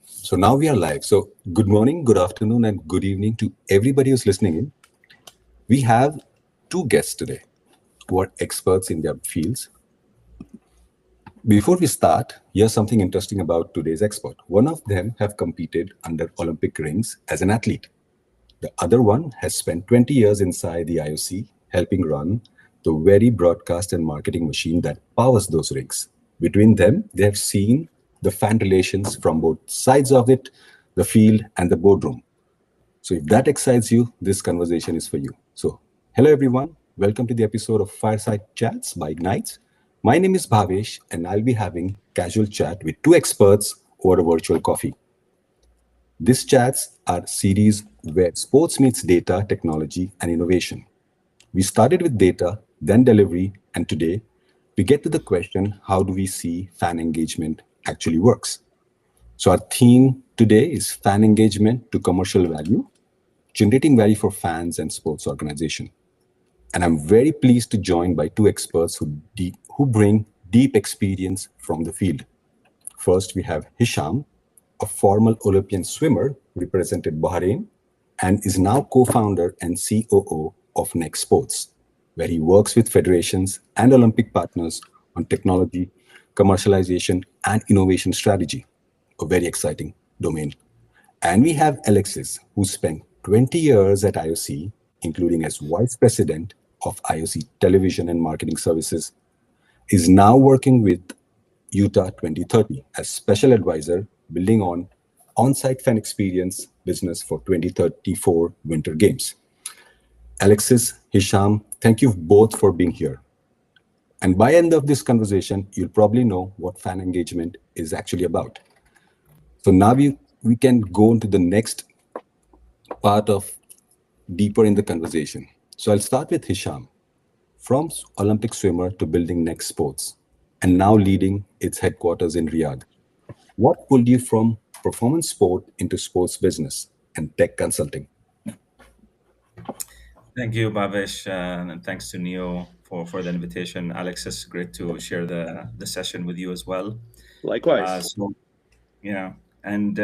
So now we are live. So good morning, good afternoon, and good evening to everybody who's listening in. We have two guests today who are experts in their fields. Before we start, here's something interesting about today's expert. One of them have competed under Olympic rings as an athlete. The other one has spent 20 years inside the IOC, helping run the very broadcast and marketing machine that powers those rings. Between them, they have seen the fan relations from both sides of it, the field and the boardroom. So if that excites you, this conversation is for you. So, hello everyone. Welcome to the episode of Fireside Chats by Ignites. My name is Bhavesh, and I'll be having casual chat with two experts over a virtual coffee. These chats are series where sports meets data, technology, and innovation. We started with data, then delivery, and today we get to the question, how do we see fan engagement actually works? So our theme today is fan engagement to commercial value, generating value for fans and sports organization. And I'm very pleased to join by two experts who bring deep experience from the field. First, we have Hisham, a former Olympian swimmer who represented Bahrain and is now co-founder and COO of Next Sports, where he works with federations and Olympic partners on technology, commercialization, and innovation strategy, a very exciting domain. And we have Alexis, who spent 20 years at IOC, including as vice president of IOC Television and Marketing Services, is now working with Utah 2030 as special advisor, building on-site fan experience business for 2034 Winter Games. Alexis, Hisham, thank you both for being here. And by end of this conversation, you'll probably know what fan engagement is actually about. So now we can go into the next part of deeper in the conversation. So I'll start with Hisham. From Olympic swimmer to building Next Sports, and now leading its headquarters in Riyadh. What pulled you from performance sport into sports business and tech consulting? Thank you, Bhavesh, and thanks to Neo for the invitation. Alex, it's great to share the session with you as well. Uh, Likewise. so yeah, and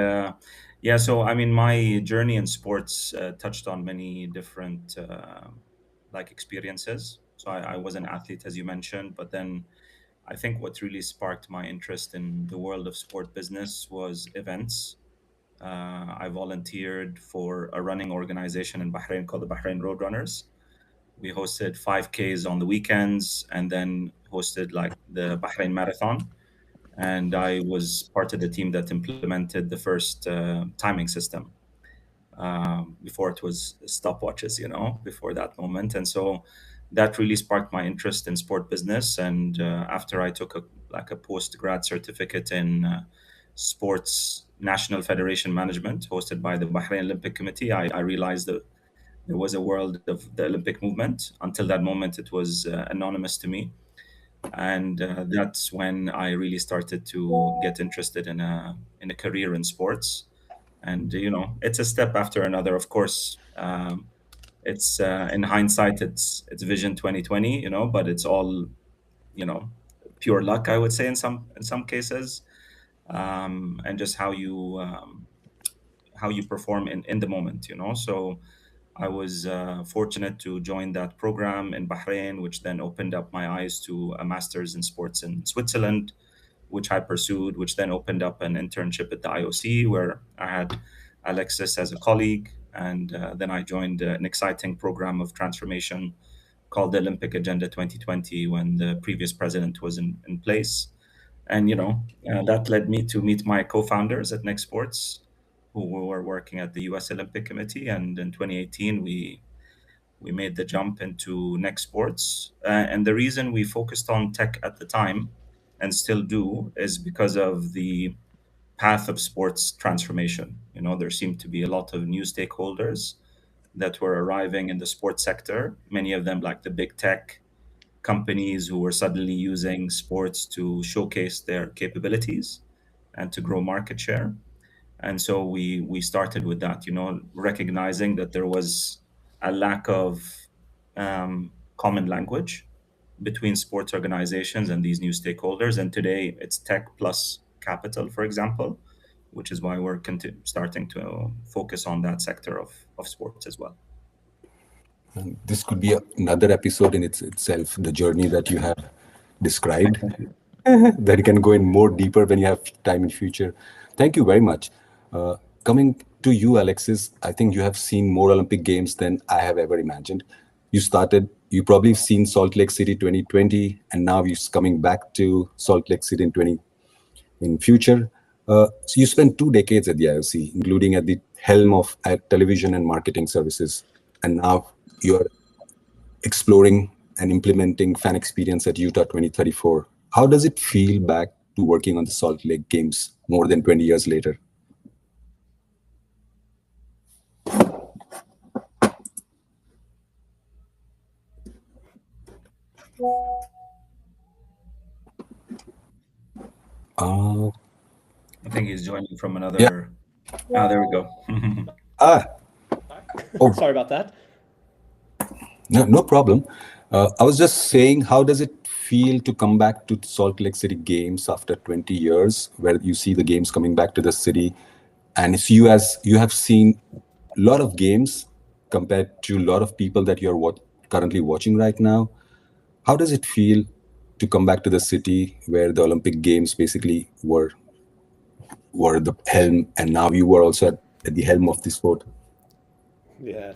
yeah, so I mean, my journey in sports touched on many different like experiences. So I was an athlete, as you mentioned, but then I think what really sparked my interest in the world of sport business was events. I volunteered for a running organization in Bahrain called the Bahrain Roadrunners. We hosted 5Ks on the weekends and then hosted like the Bahrain Marathon. And I was part of the team that implemented the first timing system before it was stopwatches, before that moment. And so that really sparked my interest in sport business. And after I took a post grad certificate in sports national federation management hosted by the Bahrain Olympic Committee, I realized that there was a world of the Olympic movement. Until that moment, it was anonymous to me, and that's when I really started to get interested in a career in sports. And it's a step after another. Of course, it's in hindsight, it's Vision 2020, but it's all you know pure luck, I would say, in some cases, and just how you perform in the moment. So I was fortunate to join that program in Bahrain, which then opened up my eyes to a master's in sports in Switzerland, which I pursued, which then opened up an internship at the IOC, where I had Alexis as a colleague. And then I joined an exciting program of transformation called the Olympic Agenda 2020 when the previous president was in place. And that led me to meet my co-founders at Next Sports, who were working at the U.S. Olympic Committee. And in 2018, we made the jump into Next Sports. And the reason we focused on tech at the time, and still do, is because of the path of sports transformation. There seemed to be a lot of new stakeholders that were arriving in the sports sector. Many of them, like the big tech companies, who were suddenly using sports to showcase their capabilities and to grow market share. And so we started with that, recognizing that there was a lack of common language between sports organizations and these new stakeholders. And today it's tech plus capital, for example, which is why we're starting to focus on that sector of sports as well. And this could be another episode in itself, the journey that you have described, that you can go in more deeper when you have time in future. Thank you very much. Coming to you, Alexis, I think you have seen more Olympic Games than I have ever imagined. You probably seen Salt Lake City 2020, and now you're coming back to Salt Lake City in future. So you spent 2 decades at the IOC, including at the helm of television and marketing services, and now you're exploring and implementing fan experience at Utah 2034. How does it feel back to working on the Salt Lake Games more than 20 years later? Uh, I think he's joining from yeah. another. Ah, there we go. Ah, oh, Sorry about that. no, no problem. I was just saying, how does it feel to come back to Salt Lake City Games after 20 years, where you see the games coming back to the city, and if you have seen a lot of games compared to a lot of people that you're currently watching right now. How does it feel to come back to the city where the Olympic Games basically were the helm, and now you were also at the helm of the sport? Yeah,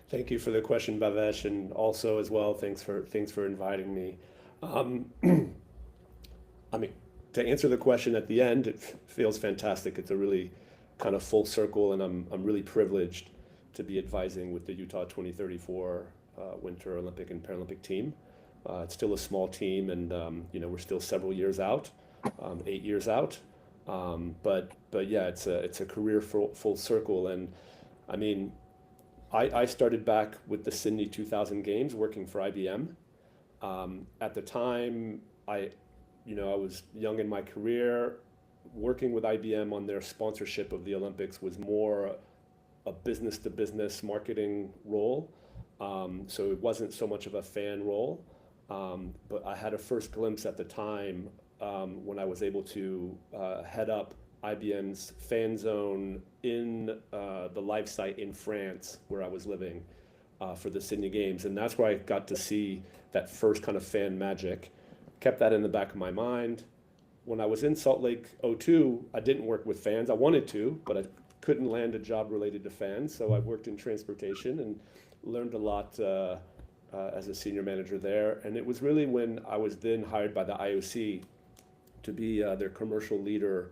thank you for the question, Bhavesh, and also as well, thanks for inviting me. Um, I mean, to answer the question at the end, it feels fantastic. It's a really kind of full circle, and I'm really privileged to be advising with the Utah 2034 Winter Olympic and Paralympic team. It's still a small team, and we're still several years out, 8 years out. But yeah, it's a career full circle, and I mean, I started back with the Sydney 2000 Games working for IBM. At the time, I was young in my career. Working with IBM on their sponsorship of the Olympics was more a business to business marketing role. So it wasn't so much of a fan role. But I had a first glimpse at the time when I was able to head up IBM's fan zone in the live site in France where I was living for the Sydney Games. And that's where I got to see that first kind of fan magic. Kept that in the back of my mind. When I was in Salt Lake '02, I didn't work with fans. I wanted to, but I couldn't land a job related to fans. So I worked in transportation and learned a lot as a senior manager there. And it was really when I was then hired by the IOC to be their commercial leader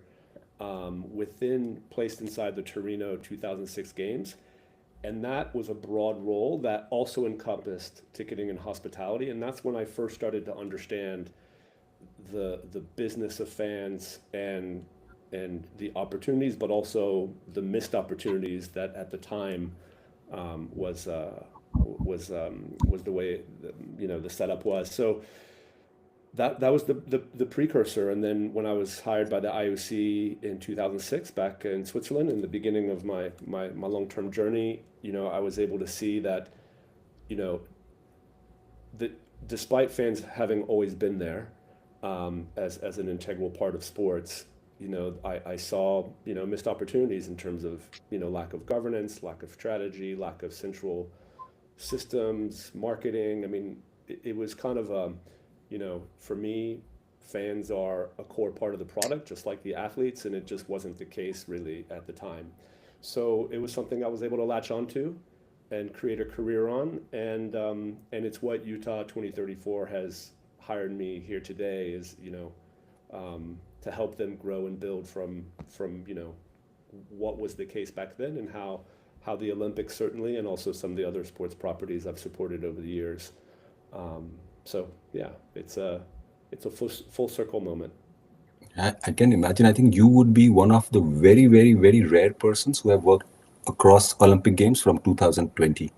placed inside the Torino 2006 Games. And that was a broad role that also encompassed ticketing and hospitality. And that's when I first started to understand the business of fans and the opportunities, but also the missed opportunities that at the time was the way the setup was. So that was the precursor. And then when I was hired by the IOC in 2006 back in Switzerland, in the beginning of my long-term journey, I was able to see that that despite fans having always been there as an integral part of sports, I saw missed opportunities in terms of lack of governance, lack of strategy, lack of central systems, marketing. I mean, it was kind of for me, fans are a core part of the product, just like the athletes, and it just wasn't the case really at the time. So it was something I was able to latch onto and create a career on, and it's what Utah 2034 has hired me here today is to help them grow and build from what was the case back then and how the Olympics certainly, and also some of the other sports properties I've supported over the years. So yeah, it's a full circle moment. I can imagine. I think you would be one of the very, very, very rare persons who have worked across Olympic Games from 2020,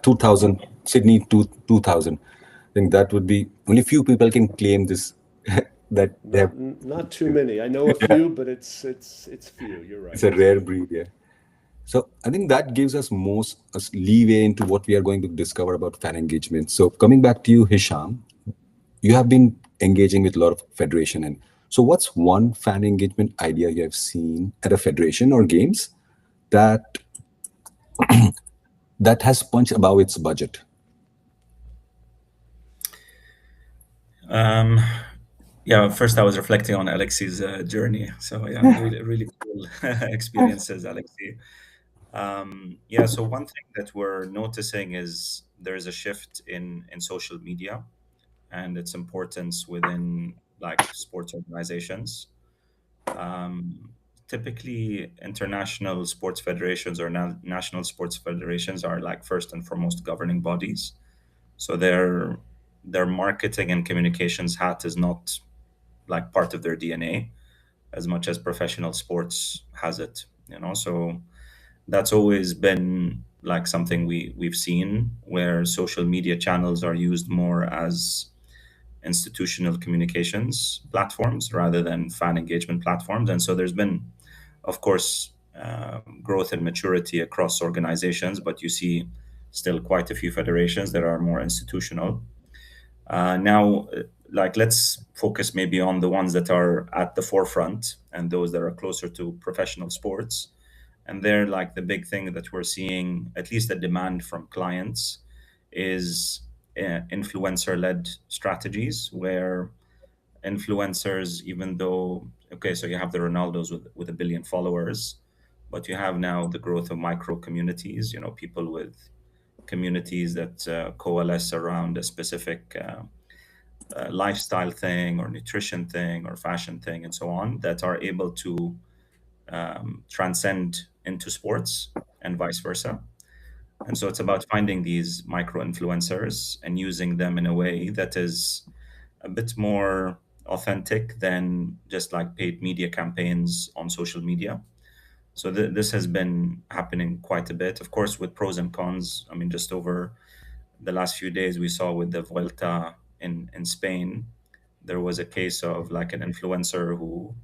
2000, Sydney to 2000. I think that would be only few people can claim this, that they have. Not too many. I know a few, but it's few. You're right. It's a rare breed, yeah. So I think that gives us most leeway into what we are going to discover about fan engagement. So coming back to you, Hisham, you have been engaging with a lot of federation and So, what's one fan engagement idea you have seen at a federation or games that has punched above its budget? Um, yeah, first I was reflecting on Alexei's journey. So yeah, really, really cool experiences, Alexei. Yeah, so one thing that we're noticing is there's a shift in social media and its importance within like sports organizations. Um, Typically, international sports federations or national sports federations are like first and foremost governing bodies. So their marketing and communications hat is not like part of their DNA as much as professional sports has it. So that's always been like something we've seen where social media channels are used more as institutional communications platforms rather than fan engagement platforms. And so there's been, of course, growth and maturity across organizations, but you see still quite a few federations that are more institutional. Now, like let's focus maybe on the ones that are at the forefront and those that are closer to professional sports. And they're like the big thing that we're seeing, at least the demand from clients, is influencer-led strategies where influencers, even though, okay, so you have the Ronaldos with a billion followers, but you have now the growth of micro communities, people with communities that coalesce around a specific lifestyle thing or nutrition thing or fashion thing and so on that are able to transcend into sports and vice versa. And so it's about finding these micro influencers and using them in a way that is a bit more authentic than just like paid media campaigns on social media. So this has been happening quite a bit, of course, with pros and cons. I mean, just over the last few days, we saw with the Vuelta in Spain, there was a case of like an influencer who,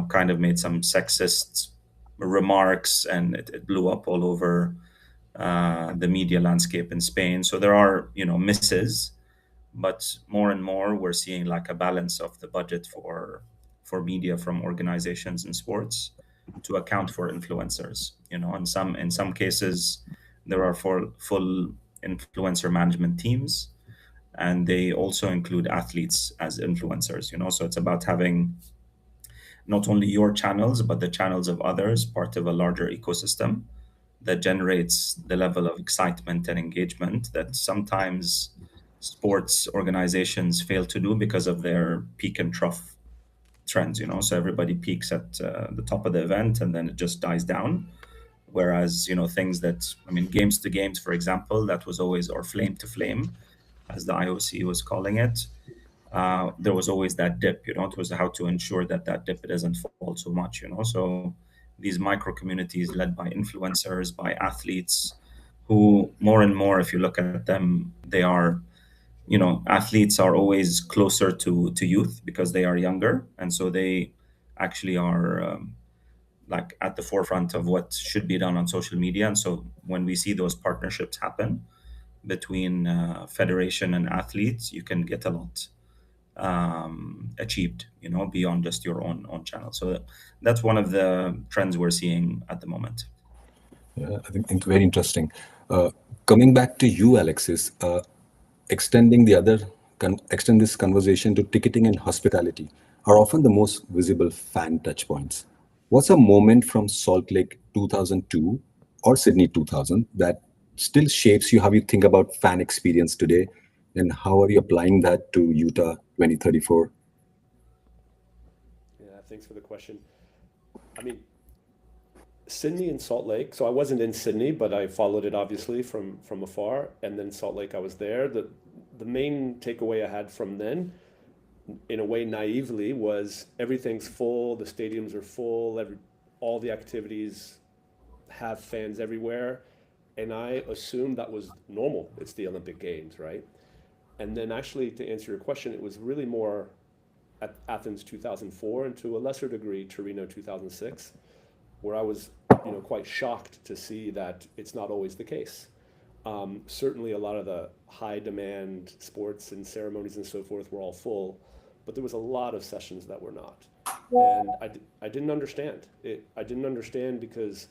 kind of made some sexist remarks and it blew up all over the media landscape in Spain. So there are, misses, but more and more we're seeing like a balance of the budget for media from organizations in sports to account for influencers. In some cases there are full influencer management teams, and they also include athletes as influencers. So it's about having not only your channels but the channels of others, part of a larger ecosystem that generates the level of excitement and engagement that sometimes sports organizations fail to do because of their peak and trough trends. So everybody peaks at the top of the event and then it just dies down. Whereas, things that, I mean, games to games, for example, that was always, or flame to flame, as the IOC was calling it, there was always that dip. It was how to ensure that that dip doesn't fall so much. So these micro communities led by influencers, by athletes, who more and more, if you look at them, they are, athletes are always closer to youth because they are younger, and so they actually are like at the forefront of what should be done on social media. And so when we see those partnerships happen between federation and athletes, you can get a lot achieved, beyond just your own channel. So that's one of the trends we're seeing at the moment. Yeah, I think very interesting. Uh, Coming back to you, Alexis, extending the other extend this conversation to ticketing and hospitality are often the most visible fan touchpoints. What's a moment from Salt Lake 2002 or Sydney 2000 that still shapes you how you think about fan experience today, and how are you applying that to Utah 2034? Yeah, thanks for the question. I mean, Sydney and Salt Lake. So I wasn't in Sydney, but I followed it obviously from afar. And then Salt Lake, I was there. The main takeaway I had from then, in a way naively, was everything's full. The stadiums are full. All the activities have fans everywhere, and I assumed that was normal. It's the Olympic Games, right? And then actually, to answer your question, it was really more at Athens 2004 and to a lesser degree Torino 2006, where I was, quite shocked to see that it's not always the case. Certainly, a lot of the high demand sports and ceremonies and so forth were all full, but there was a lot of sessions that were not. And I didn't understand it. I didn't understand because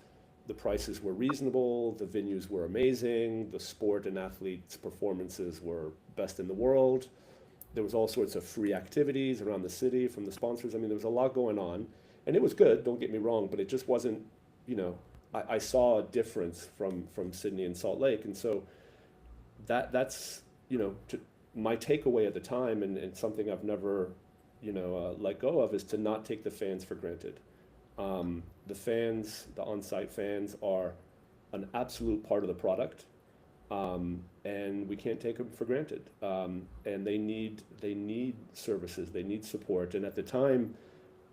the prices were reasonable, the venues were amazing, the sport and athletes' performances were best in the world. There was all sorts of free activities around the city from the sponsors. I mean, there was a lot going on, and it was good. Don't get me wrong, but it just wasn't. You know, I saw a difference from Sydney and Salt Lake, and so that's my takeaway at the time, and something I've never let go of is to not take the fans for granted. The fans, the on-site fans, are an absolute part of the product, and we can't take them for granted. And they need services, they need support. And at the time,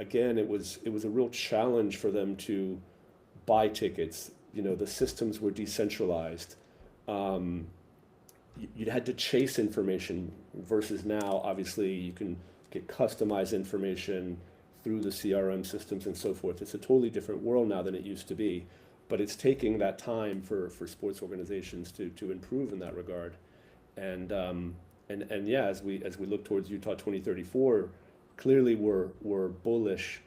again, it was a real challenge for them to buy tickets. The systems were decentralized. You had to chase information versus now, obviously, you can get customized information through the CRM systems and so forth. It's a totally different world now than it used to be, but it's taking that time for sports organizations to improve in that regard. And yeah, as we look towards Utah 2034, clearly we're bullish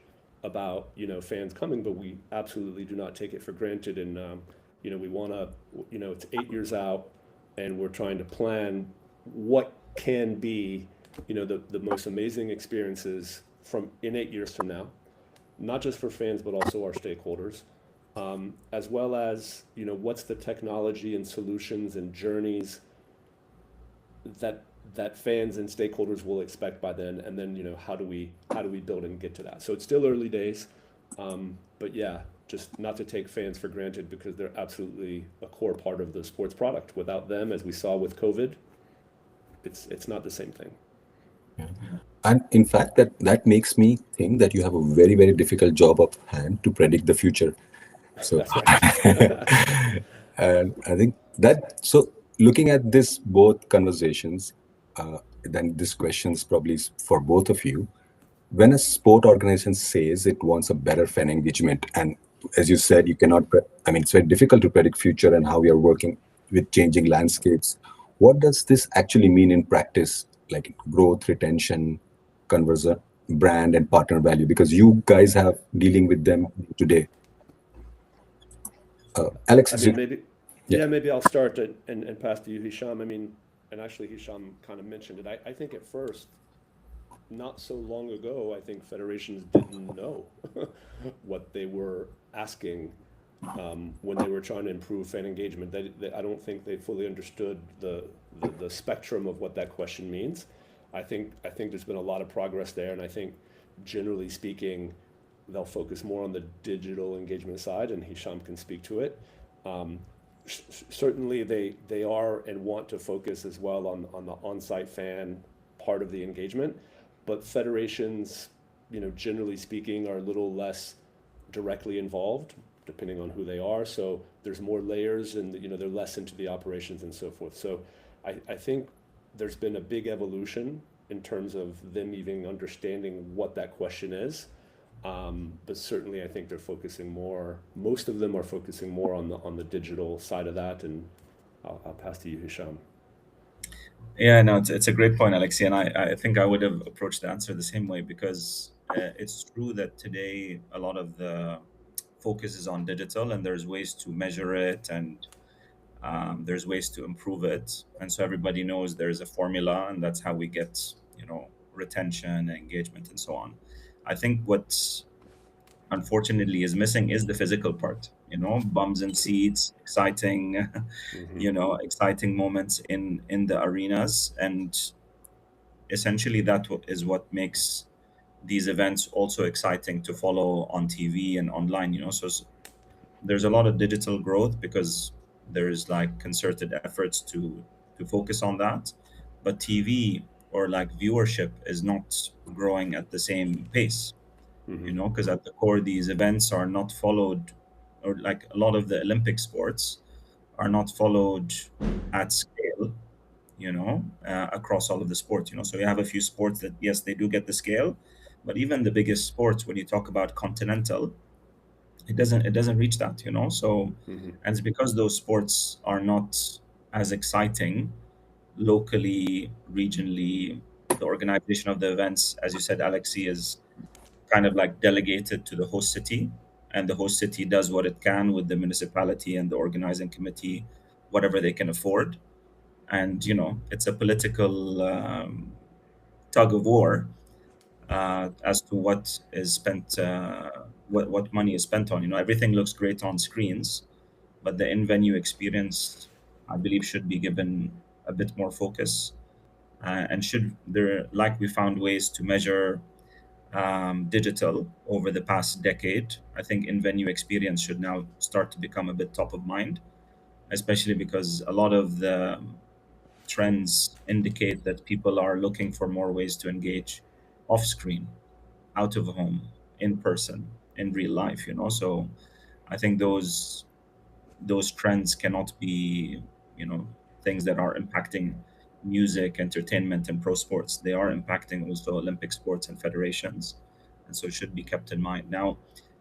about fans coming, but we absolutely do not take it for granted. And we want to, it's 8 years out, and we're trying to plan what can be the most amazing experiences from in 8 years from now, not just for fans but also our stakeholders, as well as what's the technology and solutions and journeys that fans and stakeholders will expect by then, and then how do we build and get to that. So it's still early days, but yeah, just not to take fans for granted, because they're absolutely a core part of the sports product. Without them, as we saw with COVID, it's not the same thing. Yeah. And in fact, that makes me think that you have a very, very difficult job of hand to predict the future. So, That's right. and I think that, so looking at this, both conversations, then this question is probably for both of you. When a sport organization says it wants a better fan engagement, and as you said, you cannot, it's very difficult to predict future and how we are working with changing landscapes. What does this actually mean in practice, like growth, retention, conversion, brand, and partner value? Because you guys have dealing with them today. Alex, maybe I'll start and pass to you, Hisham. And actually Hisham kind of mentioned it. I think at first, not so long ago, I think federations didn't know what they were asking when they were trying to improve fan engagement. I don't think they fully understood the spectrum of what that question means. I think there's been a lot of progress there, and I think generally speaking, they'll focus more on the digital engagement side, and Hisham can speak to it. Certainly, they are and want to focus as well on the on-site fan part of the engagement, but federations, generally speaking, are a little less directly involved, depending on who they are. So there's more layers, and they're less into the operations and so forth. So I think there's been a big evolution in terms of them even understanding what that question is. But certainly, I think they're focusing more. Most of them are focusing more on the digital side of that. And I'll pass to you, Hisham. Yeah, no, it's a great point, Alexi, and I think I would have approached the answer the same way, because it's true that today a lot of the focus is on digital, and there's ways to measure it, and there's ways to improve it, and so everybody knows there's a formula, and that's how we get retention, engagement, and so on. I think what's unfortunately is missing is the physical part. Bums and seats, exciting, exciting moments in the arenas, and essentially that is what makes these events also exciting to follow on TV and online. So there's a lot of digital growth because there's like concerted efforts to focus on that, but TV or like viewership is not growing at the same pace. Because at the core, these events are not followed, or like a lot of the Olympic sports are not followed at scale, across all of the sports. So you have a few sports that, yes, they do get the scale, but even the biggest sports, when you talk about continental, it doesn't reach that. So, and it's because those sports are not as exciting locally, regionally, the organization of the events, as you said, Alexi, is kind of like delegated to the host city, and the host city does what it can with the municipality and the organizing committee, whatever they can afford. And it's a political tug of war as to what is spent, what money is spent on. Everything looks great on screens, but the in-venue experience, I believe, should be given a bit more focus, and should there, like we found ways to measure digital over the past decade. I think in-venue experience should now start to become a bit top of mind, especially because a lot of the trends indicate that people are looking for more ways to engage off screen, out of home, in person, in real life. So I think those trends cannot be, you know, things that are impacting music, entertainment, and pro sports. They are impacting also Olympic sports and federations, and so it should be kept in mind. Now,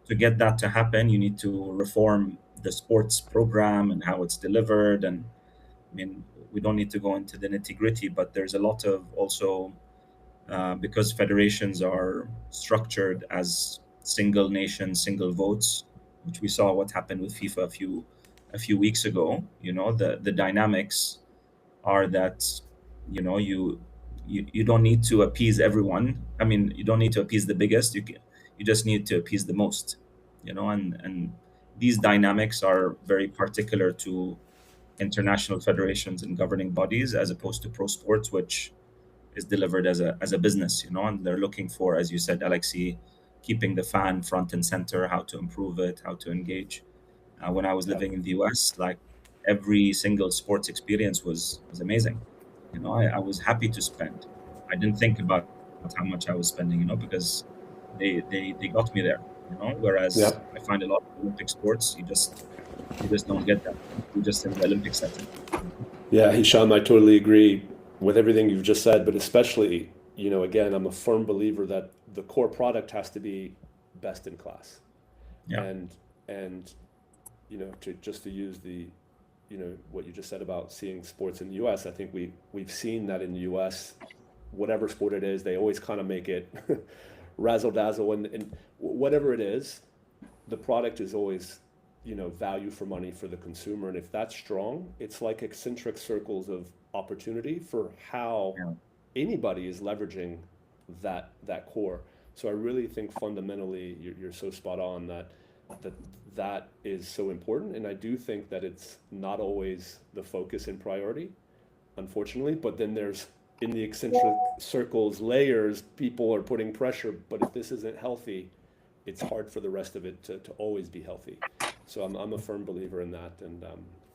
to get that to happen, you need to reform the sports program and how it's delivered. And I mean, we don't need to go into the nitty gritty, but there's a lot of also because federations are structured as single nation, single votes, which we saw what happened with FIFA a few weeks ago. The dynamics are that you don't need to appease everyone. I mean, you don't need to appease the biggest. You just need to appease the most. And these dynamics are very particular to international federations and governing bodies, as opposed to pro sports, which is delivered as a business. And they're looking for, as you said, Alexi, keeping the fan front and center, how to improve it, how to engage. When I was Yeah. living in the US, like, every single sports experience was amazing. I was happy to spend. I didn't think about how much I was spending, because they got me there. Whereas Yep. I find a lot of Olympic sports, you just don't get that. You're just in the Olympic setting. Yeah, Hisham, I totally agree with everything you've just said, but especially, again, I'm a firm believer that the core product has to be best in class. Yeah, And to use what you just said about seeing sports in the US, I think we've seen that in the US, whatever sport it is, they always kind of make it razzle dazzle, and whatever it is, the product is always value for money for the consumer. And if that's strong, it's like eccentric circles of opportunity for how yeah, anybody is leveraging that core. So I really think fundamentally you're so spot on that that is so important. And I do think that it's not always the focus and priority, unfortunately. But then there's, in the eccentric circles layers, people are putting pressure. But if this isn't healthy, it's hard for the rest of it to always be healthy. So I'm a firm believer in that, and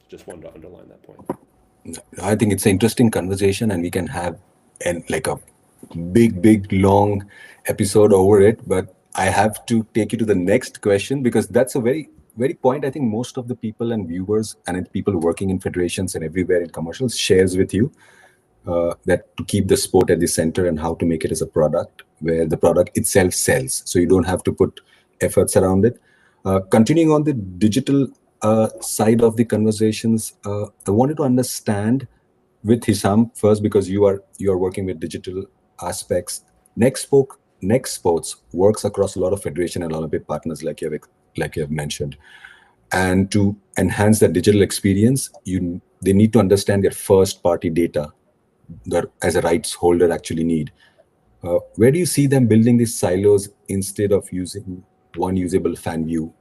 just wanted to underline that point. I think it's an interesting conversation, and we can have like a big, long episode over it. But I have to take you to the next question, because that's a very, very point I think most of the people and viewers and people working in federations and everywhere in commercials shares with you. That to keep the sport at the center and how to make it as a product where the product itself sells, so you don't have to put efforts around it. Continuing on the digital side of the conversations, I wanted to understand with Hisam first, because you are working with digital aspects. Next Sports works across a lot of federation and Olympic partners, like you have mentioned. And to enhance the digital experience, they need to understand their first party data that as a rights holder actually need. Where do you see them building these silos instead of using one usable fan view?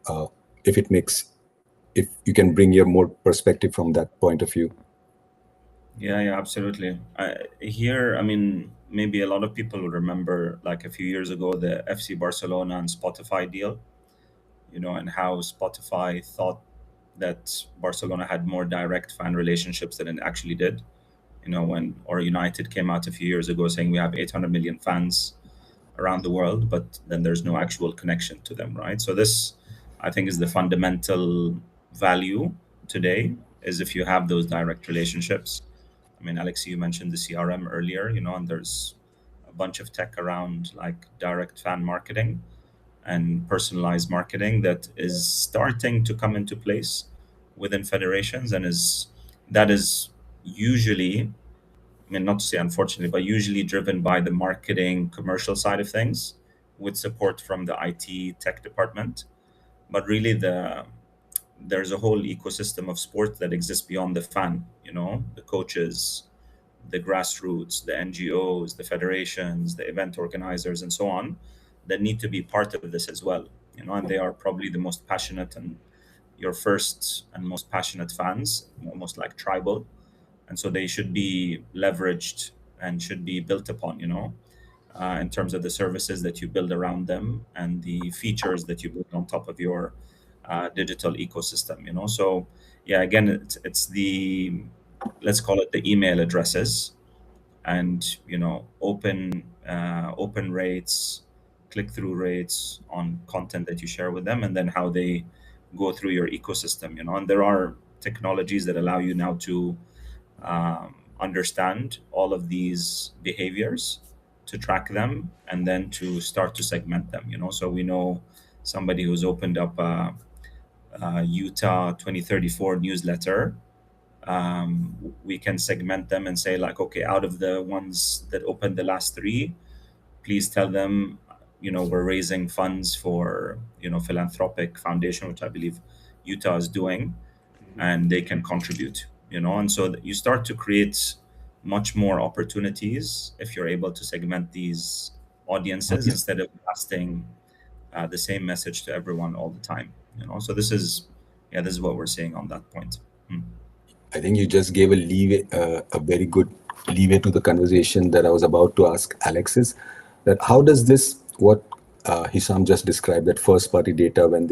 If you can bring your more perspective from that point of view. yeah, absolutely. Here, I mean, maybe a lot of people will remember, like, a few years ago, the FC Barcelona and Spotify deal. And how Spotify thought that Barcelona had more direct fan relationships than it actually did. When or United came out a few years ago saying we have 800 million fans around the world, but then there's no actual connection to them, right? So this, I think, is the fundamental value today, is if you have those direct relationships. I mean, Alex, you mentioned the CRM earlier, and there's a bunch of tech around, like, direct fan marketing and personalized marketing that is starting to come into place within federations, and that is usually I mean, not to say unfortunately, but usually driven by the marketing commercial side of things with support from the IT tech department. But really there's a whole ecosystem of sport that exists beyond the fan, the coaches, the grassroots, the NGOs, the federations, the event organizers, and so on, that need to be part of this as well. And they are probably the most passionate and your first and most passionate fans, almost like tribal. And so they should be leveraged and should be built upon, in terms of the services that you build around them and the features that you build on top of your digital ecosystem. So yeah, again, it's the, let's call it the email addresses, and open rates, click-through rates on content that you share with them, and then how they go through your ecosystem. And there are technologies that allow you now to understand all of these behaviors, to track them, and then to start to segment them. So we know somebody who's opened up a Utah 2034 newsletter. We can segment them and say, like, okay, out of the ones that opened the last three, please tell them, we're raising funds for, philanthropic foundation, which I believe Utah is doing, and they can contribute, and so you start to create much more opportunities if you're able to segment these audiences instead of blasting the same message to everyone all the time. So this is what we're seeing on that point. I think you just gave a leeway, a very good leeway to the conversation that I was about to ask Alexis. That how does this, what Hisham just described, that first-party data, when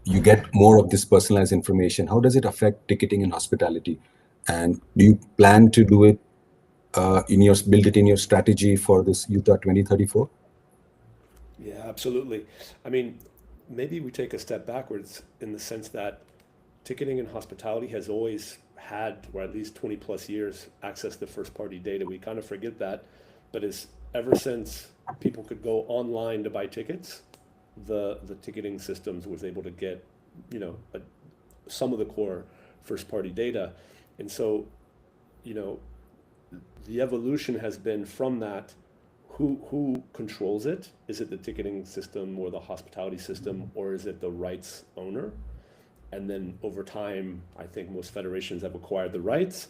you get more of this personalized information, how does it affect ticketing and hospitality? And do you plan to do it build it in your strategy for this Utah 2034? Yeah, absolutely. I mean, maybe we take a step backwards in the sense that ticketing and hospitality has always had, or at least 20 plus years, access to first party data. We kind of forget that, but ever since people could go online to buy tickets, the ticketing systems was able to get, some of the core first party data. And so, the evolution has been from that. Who controls it? Is it the ticketing system or the hospitality system, or is it the rights owner? And then over time, I think most federations have acquired the rights.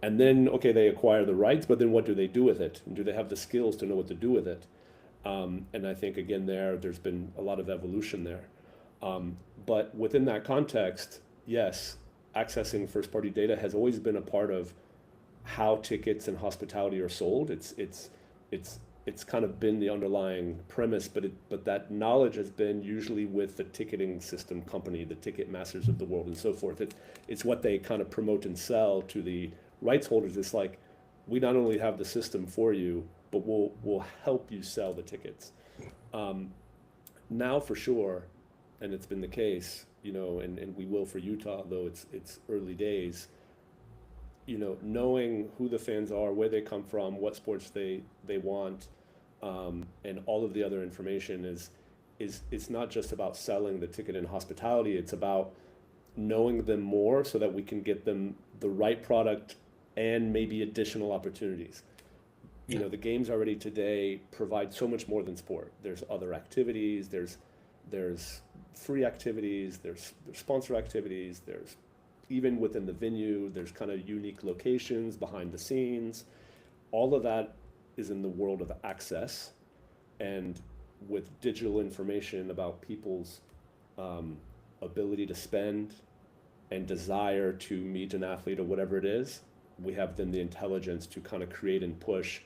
And then, okay, they acquire the rights, but then what do they do with it? And do they have the skills to know what to do with it? And I think, again, there's been a lot of evolution there. But within that context, yes, accessing first-party data has always been a part of how tickets and hospitality are sold. It's kind of been the underlying premise, but that knowledge has been usually with the ticketing system company, the ticket masters of the world, and so forth. It's what they kind of promote and sell to the rights holders. It's like, we not only have the system for you, but we'll help you sell the tickets. Now for sure, and it's been the case, and we will for Utah, though it's early days. Knowing who the fans are, where they come from, what sports they want, and all of the other information it's not just about selling the ticket and hospitality. It's about knowing them more so that we can get them the right product and maybe additional opportunities. The games already today provide so much more than sport. There's other activities, there's free activities, there's sponsor activities, there's even within the venue, there's kind of unique locations behind the scenes. All of that is in the world of access, and with digital information about people's ability to spend and desire to meet an athlete or whatever it is, we have then the intelligence to kind of create and push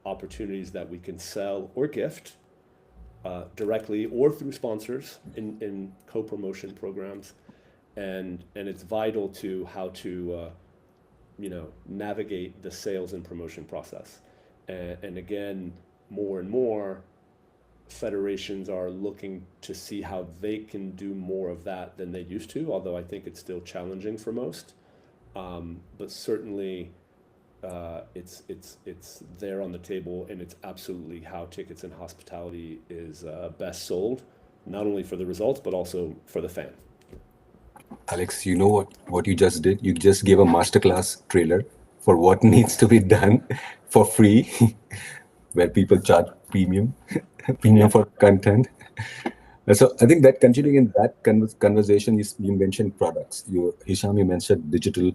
opportunities that we can sell or gift directly or through sponsors in co-promotion programs. And it's vital to how to navigate the sales and promotion process. And again, more and more federations are looking to see how they can do more of that than they used to, although I think it's still challenging for most. But certainly it's there on the table, and it's absolutely how tickets and hospitality is best sold, not only for the results, but also for the fan. Alex, you know what you just did? You just gave a masterclass trailer for what needs to be done for free, where people charge premium, premium for content. So I think that continuing in that conversation, you mentioned products. Hisham, you mentioned digital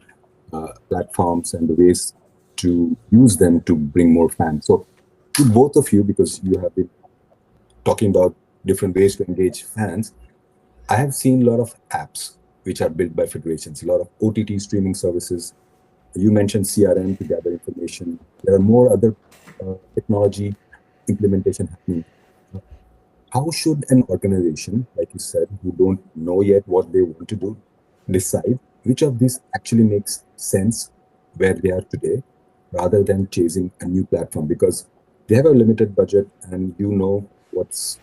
platforms and the ways to use them to bring more fans. So to both of you, because you have been talking about different ways to engage fans, I have seen a lot of apps which are built by federations, a lot of OTT streaming services. You mentioned CRM to gather information. There are more other technology implementation happening. How should an organization, like you said, who don't know yet what they want to do, decide which of these actually makes sense where they are today, rather than chasing a new platform? Because they have a limited budget, and you know what's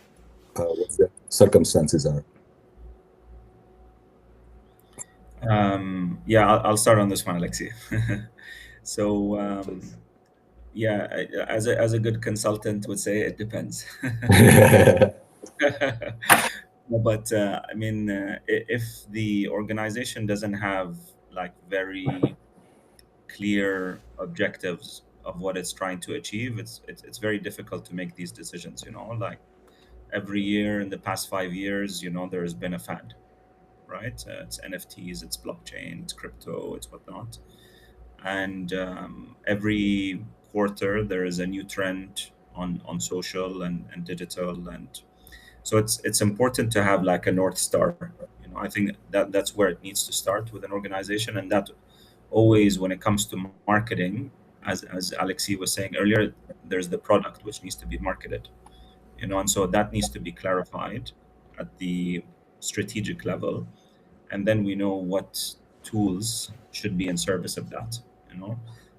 the circumstances are. Yeah, I'll start on this one, Alexi. So, Please. yeah, as a good consultant would say, it depends. No, but I mean, if the organization doesn't have like very clear objectives of what it's trying to achieve, it's very difficult to make these decisions. Like every year in the past 5 years, there has been a fad, right? It's NFTs, it's blockchain, it's crypto, it's whatnot, and every quarter there is a new trend on social and digital, and so it's important to have like a north star. I think that's where it needs to start with an organization, and that always, when it comes to marketing, as Alexi was saying earlier, there's the product which needs to be marketed, and so that needs to be clarified at the strategic level, and then we know what tools should be in service of that.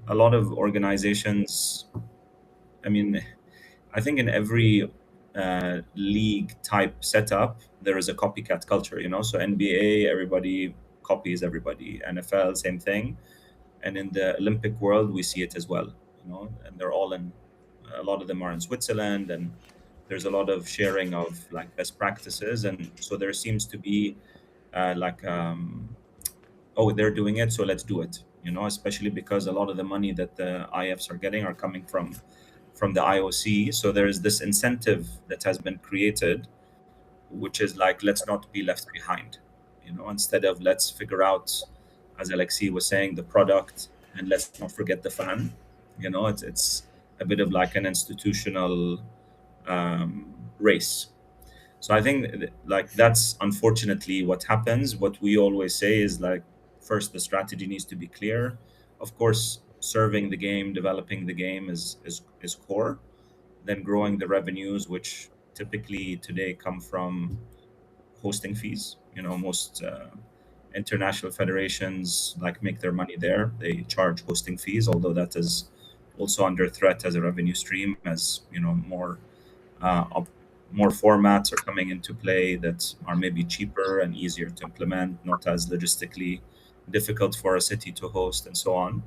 A lot of organizations, I mean, I think in every league type setup, there is a copycat culture, so NBA, everybody copies everybody. NFL, same thing. And in the Olympic world, we see it as well, and they're all in, a lot of them are in Switzerland, and there's a lot of sharing of like best practices. And so there seems to be like, oh, they're doing it, so let's do it, especially because a lot of the money that the IFs are getting are coming from the IOC. So there is this incentive that has been created, which is like, let's not be left behind, instead of let's figure out, as Alexi was saying, the product, and let's not forget the fan. It's a bit of like an institutional race. So I think like that's unfortunately what happens. What we always say is like, first the strategy needs to be clear. Of course, serving the game, developing the game is core. Then growing the revenues, which typically today come from hosting fees. Most international federations like make their money there. They charge hosting fees, although that is also under threat as a revenue stream, as uh, more formats are coming into play that are maybe cheaper and easier to implement, not as logistically difficult for a city to host, and so on.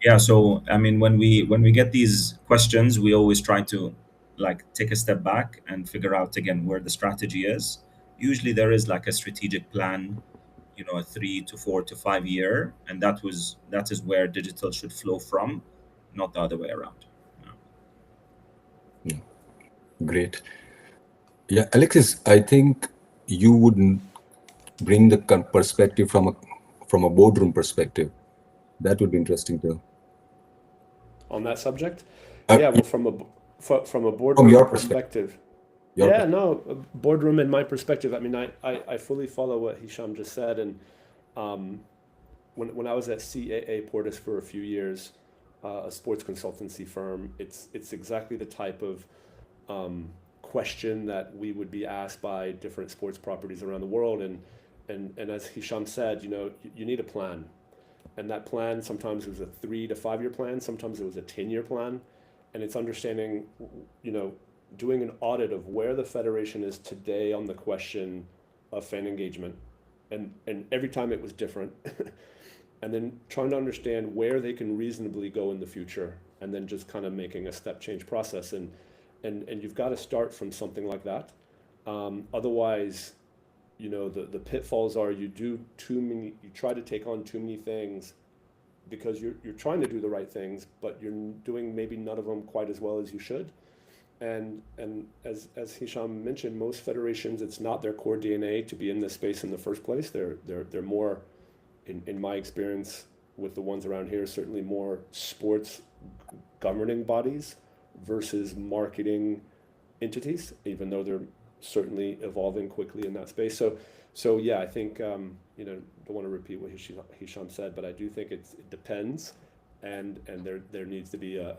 Yeah, so I mean, when we get these questions, we always try to like take a step back and figure out again where the strategy is. Usually there is like a strategic plan, a 3 to 4 to 5 year, and that is where digital should flow from, not the other way around. Yeah. Yeah. Great. Yeah, Alexis, I think you would bring the perspective from a boardroom perspective. That would be interesting to. On that subject? Yeah, Yeah, well, from a from your boardroom perspective. perspective, Your yeah, no, a boardroom in my perspective. I mean, I fully follow what Hisham just said, and um, when I was at CAA Portis for a few years, a sports consultancy firm, it's exactly the type of question that we would be asked by different sports properties around the world, and as Hisham said, you need a plan, and that plan sometimes was a 3 to 5 year plan, sometimes it was a 10 year plan, and it's understanding, you know, doing an audit of where the federation is today on the question of fan engagement, and every time it was different. And then trying to understand where they can reasonably go in the future, and then just kind of making a step change process, and you've got to start from something like that. Otherwise, the pitfalls are you try to take on too many things because you're trying to do the right things, but you're doing maybe none of them quite as well as you should. And as Hisham mentioned, most federations, it's not their core DNA to be in this space in the first place. They're more, in my experience with the ones around here, certainly more sports governing bodies versus marketing entities, even though they're certainly evolving quickly in that space. So yeah, I think don't want to repeat what Hisham said, but I do think it depends, and there needs to be a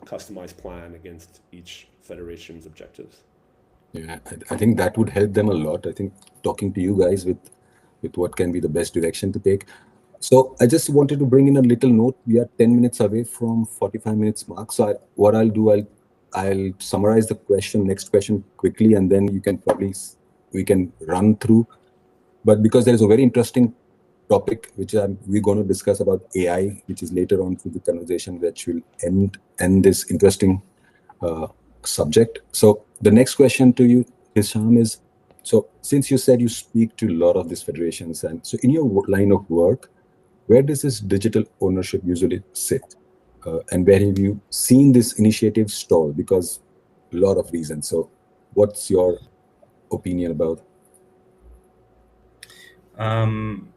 customized plan against each federation's objectives. Yeah, I think that would help them a lot. I think talking to you guys with what can be the best direction to take. So I just wanted to bring in a little note. We are 10 minutes away from 45 minutes mark. So what I'll do, I'll summarize the next question quickly, and then we can run through. But because there is a very interesting topic which we're going to discuss about AI, which is later on through the conversation, which will end this interesting subject. So the next question to you, Hisham, is, so since you said you speak to a lot of these federations, and so in your line of work, where does this digital ownership usually sit? And where have you seen this initiative stall? Because a lot of reasons. So what's your opinion about?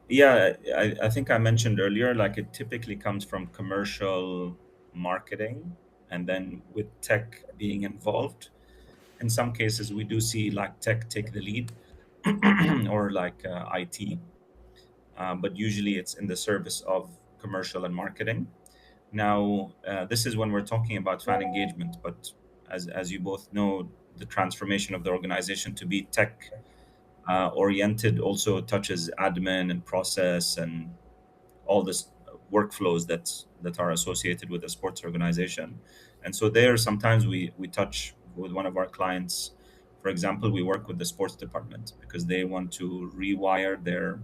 Yeah, I think I mentioned earlier, like it typically comes from commercial marketing and then with tech being involved. In some cases, we do see like tech take the lead or like IT, but usually it's in the service of commercial and marketing. Now, this is when we're talking about fan engagement, but as you both know, the transformation of the organization to be tech oriented also touches admin and process and all this workflows that are associated with a sports organization. And so there sometimes we touch with one of our clients. For example, we work with the sports department because they want to rewire their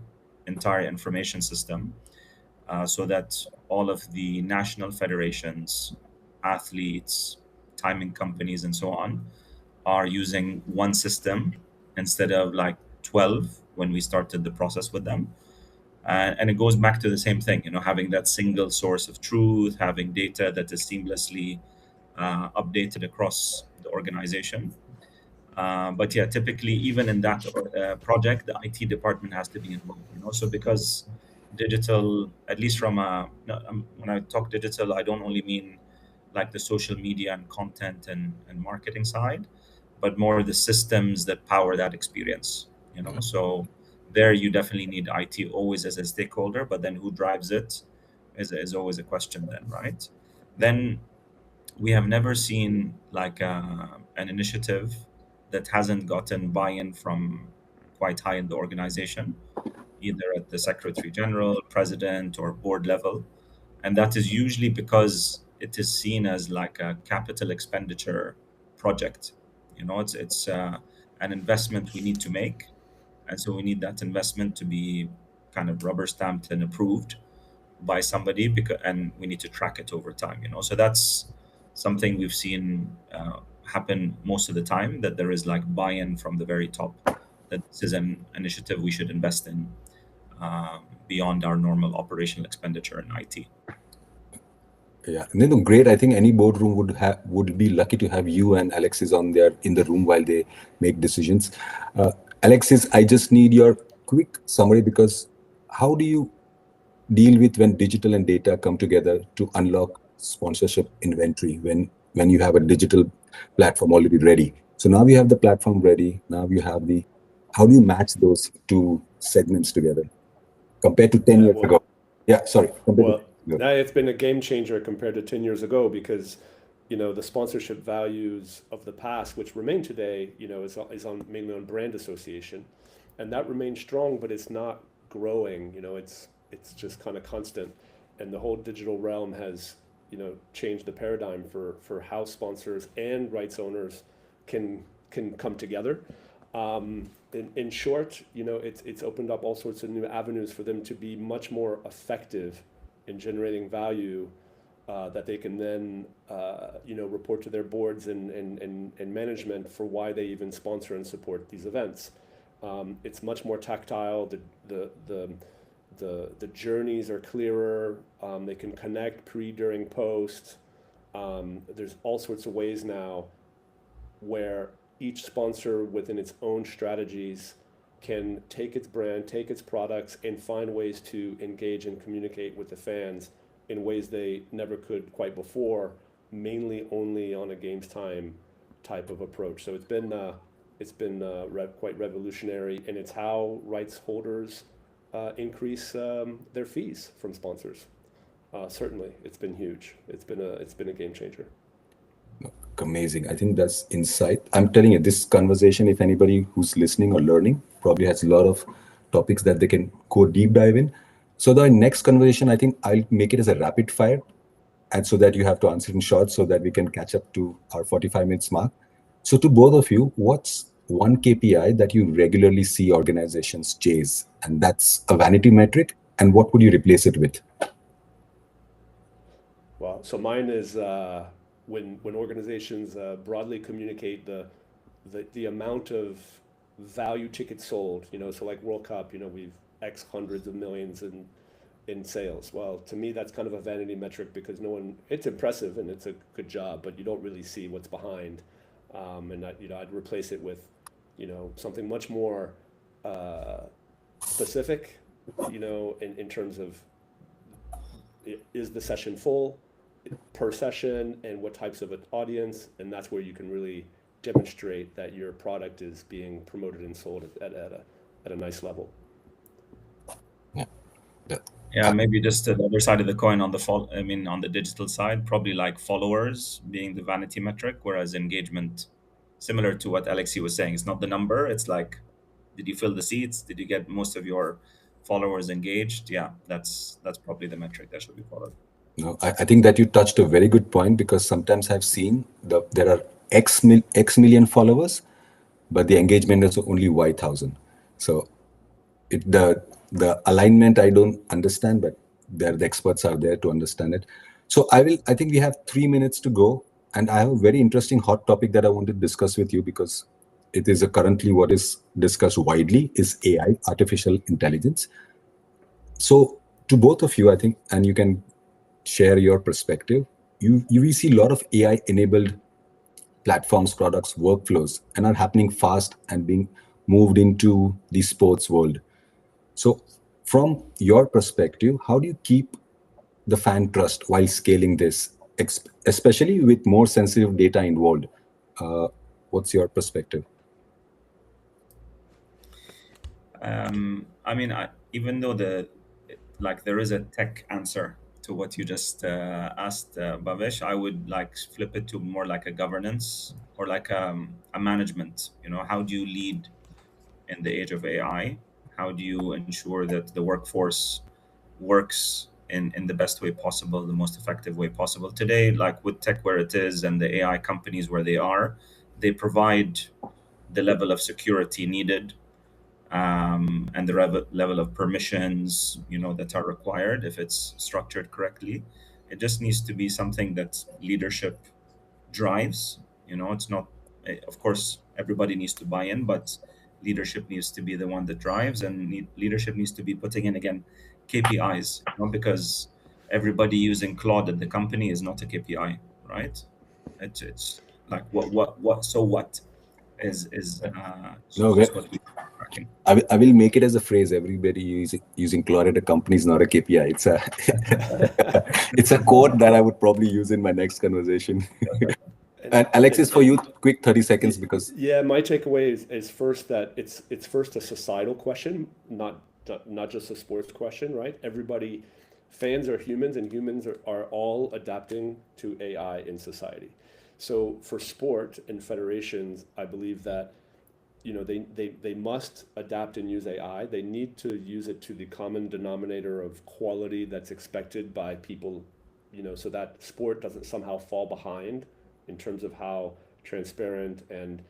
entire information system so that all of the national federations, athletes, timing companies, and so on are using one system instead of like 12 when we started the process with them. And it goes back to the same thing, having that single source of truth, having data that is seamlessly updated across the organization. But yeah, typically, even in that project, the IT department has to be involved. So because digital, at least from when I talk digital, I don't only mean like the social media and content and marketing side, but more the systems that power that experience. So there you definitely need IT always as a stakeholder, but then who drives it is always a question then, right? Then we have never seen like an initiative that hasn't gotten buy-in from quite high in the organization, either at the secretary general, president, or board level. And that is usually because it is seen as like a capital expenditure project. It's an investment we need to make, and so we need that investment to be kind of rubber stamped and approved by somebody, because and we need to track it over time. So that's something we've seen happen most of the time, that there is like buy-in from the very top that this is an initiative we should invest in beyond our normal operational expenditure in IT. Yeah, and then great. I think any boardroom would be lucky to have you and Alexis in the room while they make decisions. Alexis, I just need your quick summary, because how do you deal with when digital and data come together to unlock sponsorship inventory when you have a digital platform already ready? So now you have the platform ready. Now you have how do you match those two segments together compared to 10 years ago? Yeah, sorry. Well, now it's been a game changer compared to 10 years ago, because the sponsorship values of the past, which remain today, is mainly on brand association, and that remains strong, but it's not growing. It's just kind of constant, and the whole digital realm has changed the paradigm for how sponsors and rights owners can come together. In short, it's opened up all sorts of new avenues for them to be much more effective in generating value that they can then report to their boards and management for why they even sponsor and support these events. It's much more tactile. the journeys are clearer. They can connect pre, during, post. There's all sorts of ways now where each sponsor within its own strategies can take its brand, take its products, and find ways to engage and communicate with the fans in ways they never could quite before, mainly only on a games time type of approach. So it's been quite revolutionary, and it's how rights holders increase their fees from sponsors. Certainly, it's been huge. It's been a game changer. Amazing. I think that's insight. I'm telling you, this conversation, if anybody who's listening or learning, probably has a lot of topics that they can go deep dive in. So the next conversation, I think I'll make it as a rapid fire, and so that you have to answer in short so that we can catch up to our 45 minutes mark. So to both of you, what's one KPI that you regularly see organizations chase? And that's a vanity metric. And what would you replace it with? Well, so mine is when organizations broadly communicate the amount of value tickets sold. So like World Cup, we've X hundreds of millions in sales. Well, to me, that's kind of a vanity metric because it's impressive and it's a good job, but you don't really see what's behind. And I'd replace it with, something much more specific, in terms of, is the session full per session and what types of an audience, and that's where you can really demonstrate that your product is being promoted and sold at a nice level. Yeah, maybe just the other side of the coin on the digital side, probably like followers being the vanity metric, whereas engagement, similar to what Alexi was saying, it's not the number. It's like, did you fill the seats? Did you get most of your followers engaged? Yeah, that's probably the metric that should be followed. No, I think that you touched a very good point, because sometimes I've seen there are X million followers, but the engagement is only Y thousand. So the alignment I don't understand, but the experts are there to understand it. So I think we have 3 minutes to go, and I have a very interesting hot topic that I want to discuss with you, because it is currently what is discussed widely is AI, artificial intelligence. So to both of you, I think, and you can share your perspective, we see a lot of AI enabled platforms, products, workflows, and are happening fast and being moved into the sports world. So from your perspective, how do you keep the fan trust while scaling this, especially with more sensitive data involved? What's your perspective? Even though there is a tech answer to what you just asked, Bhavesh, I would flip it to more like a governance or like a management. How do you lead in the age of AI? How do you ensure that the workforce works in the best way possible, the most effective way possible? Today, like with tech where it is and the AI companies where they are, they provide the level of security needed, and the level of permissions that are required if it's structured correctly. It just needs to be something that leadership drives. It's not, of course, everybody needs to buy in, but leadership needs to be the one that drives, and leadership needs to be putting in, again, KPIs, because everybody using Claude at the company is not a KPI, right? It's like what so what is No, just what we tracking. I will make it as a phrase. Everybody using Claude at a company is not a KPI. It's a quote that I would probably use in my next conversation. And Alexis, for you, quick 30 seconds, because Yeah, my takeaway is first that it's first a societal question, not just a sports question, right? Fans are humans, and humans are all adapting to AI in society. So for sport and federations, I believe that they must adapt and use AI. They need to use it to the common denominator of quality that's expected by people, so that sport doesn't somehow fall behind in terms of how transparent and,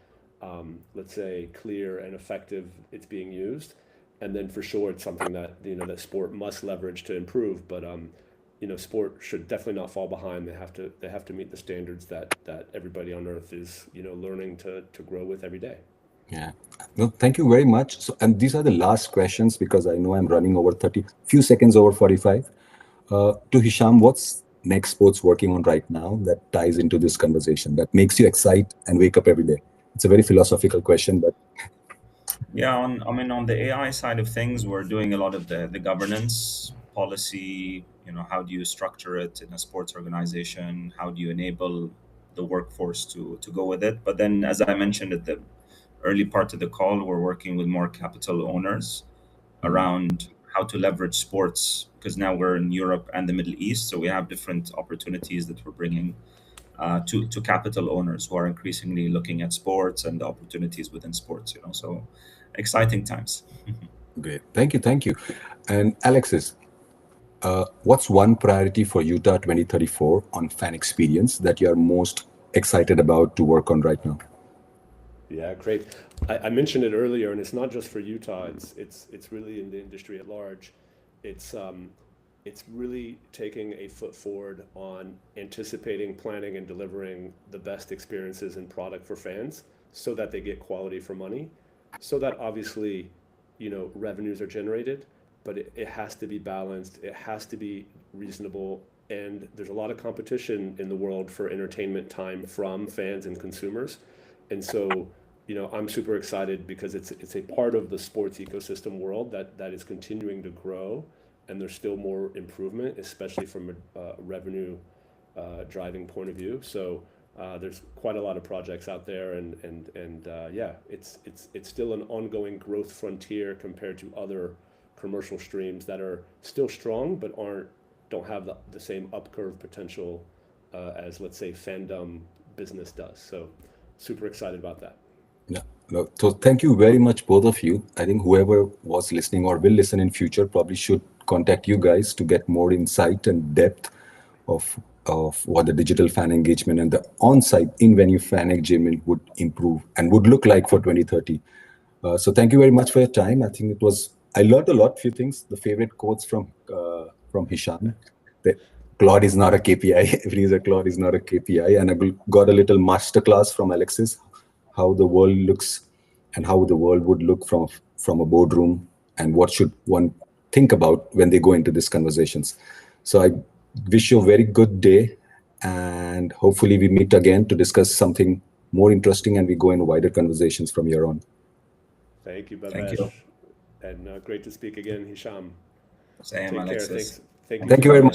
let's say, clear and effective it's being used. And then for sure, it's something that that sport must leverage to improve. But sport should definitely not fall behind. They have to meet the standards that everybody on earth is learning to grow with every day. yeah, No, thank you very much. So, and these are the last questions because I know I'm running over 30, few seconds over 45. To Hisham, what's next sports working on right now that ties into this conversation, that makes you excite and wake up every day? It's a very philosophical question, but Yeah, on the AI side of things, we're doing a lot of the governance policy. How do you structure it in a sports organization? How do you enable the workforce to go with it? But then, as I mentioned at the early part of the call, we're working with more capital owners around how to leverage sports, because now we're in Europe and the Middle East, so we have different opportunities that we're bringing to capital owners who are increasingly looking at sports and the opportunities within sports. So exciting times. great. Thank you. Thank you. And Alexis, what's one priority for Utah 2034 on fan experience that you're most excited about to work on right now? Yeah, great. I mentioned it earlier, and it's not just for Utah. It's really in the industry at large. It's it's really taking a foot forward on anticipating, planning, and delivering the best experiences and product for fans, so that they get quality for money, so that obviously, revenues are generated, but it has to be balanced. It has to be reasonable, and there's a lot of competition in the world for entertainment time from fans and consumers. And so, I'm super excited because it's a part of the sports ecosystem world that is continuing to grow, and there's still more improvement, especially from a revenue driving point of view. So there's quite a lot of projects out there, and yeah, it's still an ongoing growth frontier compared to other commercial streams that are still strong but don't have the same up curve potential as, let's say, fandom business does. So super excited about that. Yeah. No, so thank you very much, both of you. I think whoever was listening or will listen in future probably should contact you guys to get more insight and depth of what the digital fan engagement and the on-site in-venue fan engagement would improve and would look like for 2030. So thank you very much for your time. I think I learned a lot, few things. The favorite quotes from Hisham, that Claude is not a KPI. Every user Claude is not a KPI. And I got a little masterclass from Alexis, how the world looks and how the world would look from a boardroom, and what should one think about when they go into these conversations. So I wish you a very good day, and hopefully we meet again to discuss something more interesting and we go in wider conversations from here on. Thank you, Thank Bhavesh. you. And great to speak again, Hisham. Same, Take care. Alexis. Thank you Thank for you very joining much. us.